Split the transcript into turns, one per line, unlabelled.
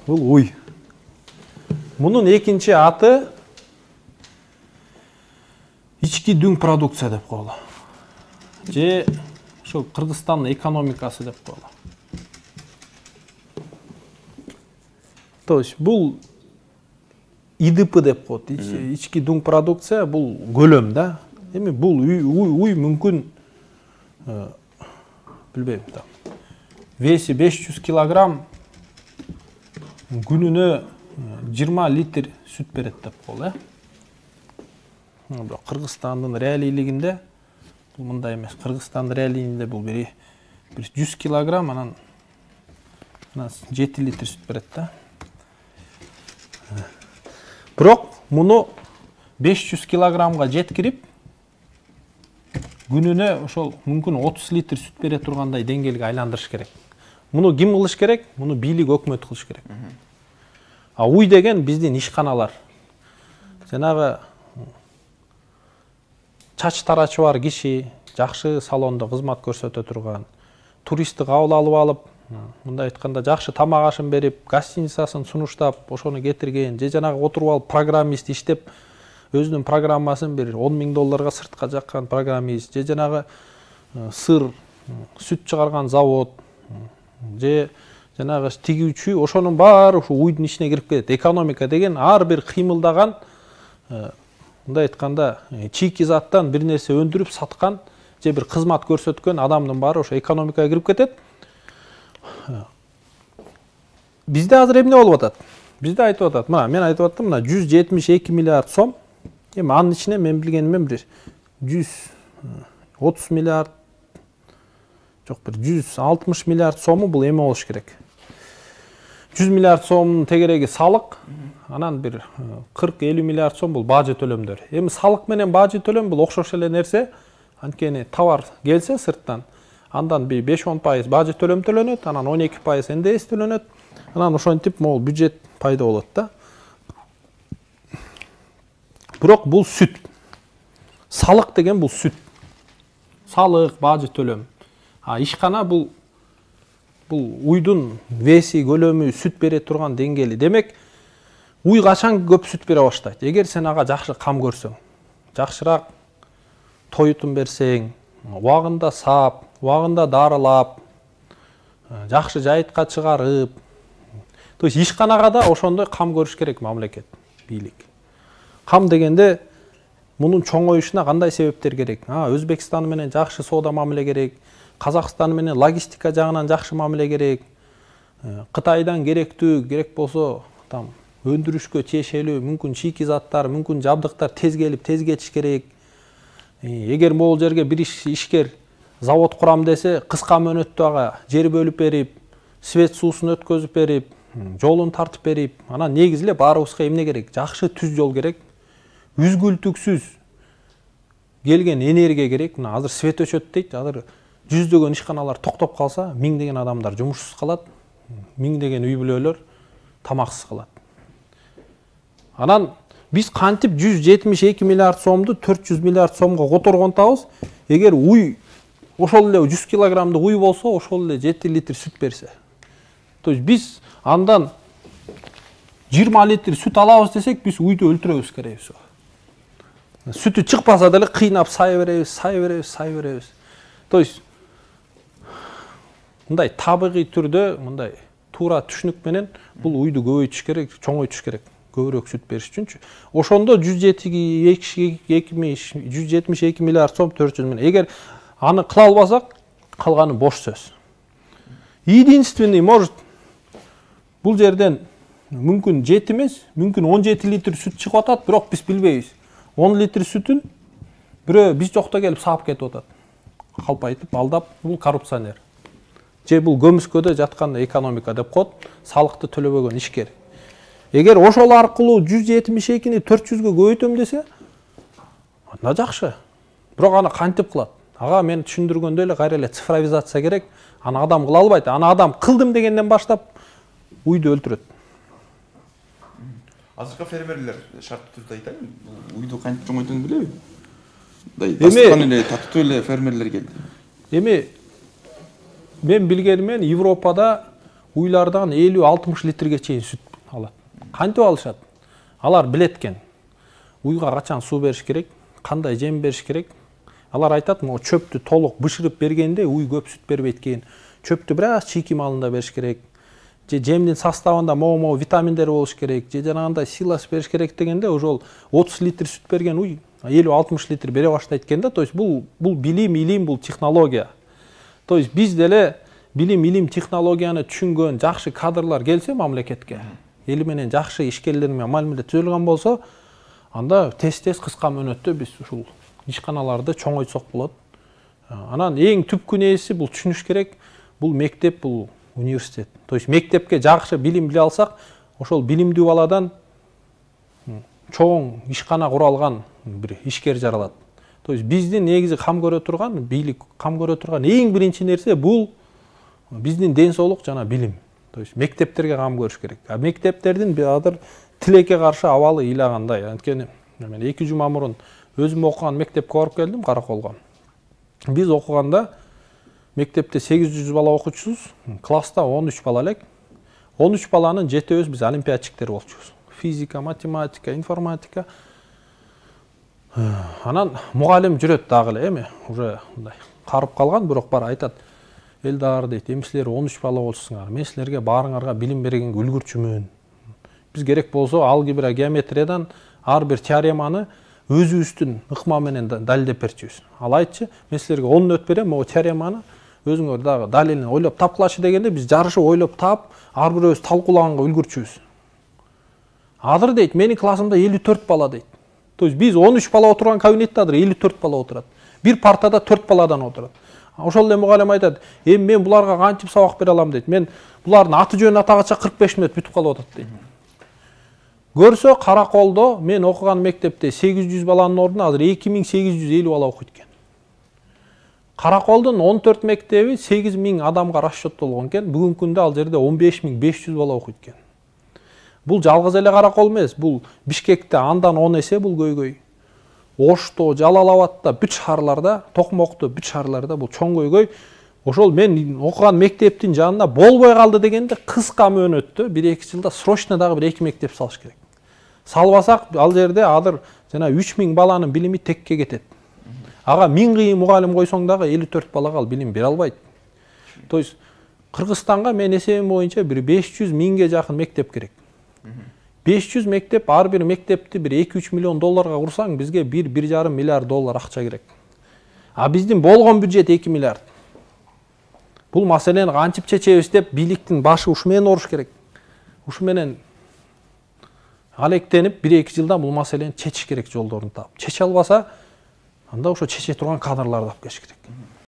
Бул уй. Мунун экинчи аты ички дүң продукция деп коелу. Же ошол Кыргызстандын экономикасы деп коелу. То есть бул ИДП деп коет. Ички дүң продукция бул көлөм да. Эми бул уй мүмкүн билбейм да. Веси 500 килограмм күнүнө 20 литр сүт берет деп коелу. Кыргызстандын реалийлигинде бул мындай эмес. Кыргызстандын реалийлигинде бул бир 100 килограмм анан 7 литр сүт берет да. Бирок муну 500 килограммга жеткирип күнүнө ошол мүмкүн 30 литр сүт бере тургандай деңгээлге айландырыш керек. Муну ким кылыш керек? Муну бийлик өкмөт кылыш керек. А уй деген биздин ишканалар. Жанагы чач тарачы бар киши, жакшы салондо кызмат көрсөтө турган, туристти кабыл алып алып, мындай айтканда жакшы тамак ашын берип, гостиницасын сунуштап, ошону кетирген, же жанагы отуруп алып программист иштеп, өзүнүн программасын бир 10 000 долларга сыртка жаккан программист, же жанагы сыр, сүт чыгарган завод, же жанагы тигүүчү, ошонун баары ушу уйдун ичине кирип кетет. Экономика деген ар бир кыймылдаган, мындай айтканда, чийки заттан бир нерсе өндүрүп саткан, же бир кызмат көрсөткөн адамдын баары ошо экономикага кирип кетет. Бизде азыр эмне болуп атат? Бизде айтып атат, мына мен айтып аттым, мына 172 миллиард сом. Эми анын ичине мен билгенимен бир 130 миллиард, жок бир 160 миллиард сому бул эме болуш керек. 100 миллиард сомдун тегереги салык, анан бир 40-50 миллиард сом бул бажы төлөмдөр. Эми салык менен бажы төлөм бул окшош эле нерсе. Анткени товар келсе сырттан, андан бир 5-10% бажы төлөм төлөнөт, анан 12% НДС төлөнөт. Анан ошентип могул бюджет пайда болот да. Бирок бул сүт. Салык деген бул сүт. Салык, бажы төлөм. А ишкана бул уйдун веси, көлөмү, сүт бере турган деңгээли. Демек, уй качан көп сүт бере баштайт? Эгер сен ага жакшы кам көрсөң, жакшыраак тоютун берсең, убагында саап, убагында дарылап, жакшы жайытка чыгарып, то есть ишканага да ошондой кам көрүш керек мамлекет, бийлик. Кам дегенде мунун чоңоюшуна кандай себептер керек? Өзбекстан менен жакшы соода мамиле керек, Казакстан менен логистика жагынан жакшы мамиле керек, Кытайдан керек болсо, там өндүрүшкө тиешелүү мүмкүн чийки заттар, мүмкүн жабдыктар тез келип, тез кетиш керек. Эгер могул жерге бир ишкер завод курам десе, кыска мөөнөттө ага жер бөлүп берип, свет суусун өткөзүп берип, жолун тартып берип, анан негизи эле баарыбызга эмне керек? Жакшы түз жол керек. Үзгүлтүксүз келген энергия керек. Мына азыр свет өчөт дейт. Азыр жүздөгөн ишканалар токтоп калса, миңдеген адамдар жумушсуз калат, миңдеген үй бүлөлөр тамаксыз калат. Анан биз кантип 172 миллиард сомду 400 миллиард сомго которгонтабыз? Эгер уй ошол эле 100 килограммдык уй болсо, ошол эле 7 литр сүт берсе. То есть биз андан 20 литр сүт алабыз десек, биз уйду өлтүрөбүз керек. Сүтү чыкпаса деле кыйнап сай беребиз. То есть мындай табигый түрдө, мындай туура түшүнүк менен бул уйду көбөйтүш керек, чоңойтуш керек. Көбүрөөк сүт бериш үчүнчү. Ошондо 172 миллиард сом 400 миллион. Эгер аны кыла албасак, калганы бош сөз. Единственный может бул жерден мүмкүн 7 эмес, мүмкүн 17 литр сүт чыгып атат, бирок биз билбейбиз. 10 литр сүтүн бирөө биз жокто келип саап кетип атат. Калп айтып, алдап, бул коррупционер. Же бул көмүскөдө жаткан экономика деп коет, салыкты төлөбөгөн ишкер. Эгер ошол аркылуу 172-ни 400-гө көбөйтөм десе, анда жакшы. Бирок аны кантип кылат? Ага мен түшүндүргөндөй эле кайра эле цифровизация керек. Аны адам кыла албайт. Аны адам кылдым дегенден баштап уйду өлтүрөт.
Азыркы фермерлер шарттуу түрдө айтайын, уйду кантип чоңойтууну билеби? Дастан эле татуу эле фермерлер келди.
Эми мен билгенимен Европада уйлардан 50-60 литрге чейин сүт алат. Кантип алышат? Алар билет экен. Уйга качан суу бериш керек, кандай жем бериш керек. Алар айтат, могу чөптү толук бышырып бергенде уй көп сүт бербейт экен. Чөптү бир аз чийки маалында бериш керек. Же жемдин составында могу витаминдер болуш керек, же жанагындай силос бериш керек дегенде ошол 30 литр сүт берген уй 50-60 литр бере баштайт экен да. То есть бул билим, илим, бул технология. То есть биз деле билим, илим, технологияны түшүнгөн жакшы кадрлар келсе мамлекетке, эли менен жакшы ишкерлер менен мамиле түзүлгөн болсо, анда тез кыска мөөнөттө биз ушул ишканаларды чоңойтсок болот. Анан эң түпкү нерси бул түшүнүш керек, бул мектеп, бул университет. То есть мектепке жакшы билим биле алсак, ошол билимдүү баладан чоң ишкана куралган бир ишкер жаралат. То есть биздин негизи кам көрө турган, бийлик кам көрө турган эң биринчи нерсе бул биздин ден соолук жана билим. То есть мектептерге кам көрүш керек. А мектептердин бир тилекке каршы абалы ыйлагандай. Анткени мен 2 жума мурун өзүм окуган мектепке барып келдим, Караколго. Биз окуганда мектепте 800 бала окуучусуз, класста 13 бала элек. 13 баланын 7-өбүз биз олимпиадчиктер болчубуз. Физика, математика, информатика. Анан мугалим жүрөт дагы эле, эми уже мындай карып калган, бирок бар айтат. Элдар дейт, эми силер 13 бала болсуңар. Мен силерге баарыңарга билим бергенге үлгүрчүмүн. Биз керек болсо алгебра, геометриядан ар бир теореманы өзүбүздүн ыкма менен далилдеп берчүбүз. Ал айтчы, мен силерге 10 өт берем, могу теореманы өзүңөр дагы далилин ойлоп тапкылачы дегенде биз жарышып ойлоп тап, ар бирөөбүз талкуулаганга үлгүрчүбүз. Азыр дейт, менин классымда 54 бала дейт. То есть биз 13 бала отурган кабинетте азыр 54 бала отурат. Бир партада 4 баладан отурат. Ошол эле мугалим айтат, эми мен буларга кантип сабак бере алам дейт. Мен булардын аты жөнүн атагача 45 мүнөт бүтүп калып атат дейт. Көрсө Караколдо мен окуган мектепте 800 баланын ордуна азыр 2850 бала окуйт экен. Караколдун 14 мектеби 8000 адамга расчеттолгон экен. Бүгүнкү күндө ал жерде 15500 бала окуйт экен. Бул жалгыз эле Каракол эмес, бул Бишкекте андан 10 эсе бул көйгөй. Ошто, Жалал Абадта, бүт шаарларда, Токмокто, бүт шаарларда бул чоң көйгөй. Ошол мен окуган мектептин жанында болбой калды дегенде кыска мөөнөттө 1-2 жылда срочно дагы бир 2 мектеп салыш керек. Салбасак ал жерде адыр жана 3000 баланын билими текке кетет. Ага 1000 кыйын мугалим койсоң дагы 54 балага ал билим бере албайт. То есть Кыргызстанга мен эсебим боюнча бир 500 миңге жакын мектеп керек. 500 мектеп, ар бир мектепти бир 2-3 миллион долларга курсаң, бизге 1-1,5 миллиард доллар акча керек. А биздин болгон бюджет 2 миллиард. Бул маселени кантип чечебиз деп бийликтин башы ушу менен оруш керек. Ушу менен алектенип 1-2 жылда бул маселени чечиш керек жолдорун таап. Чече албаса, анда ошо чече турган кадрларды алып келиш керек.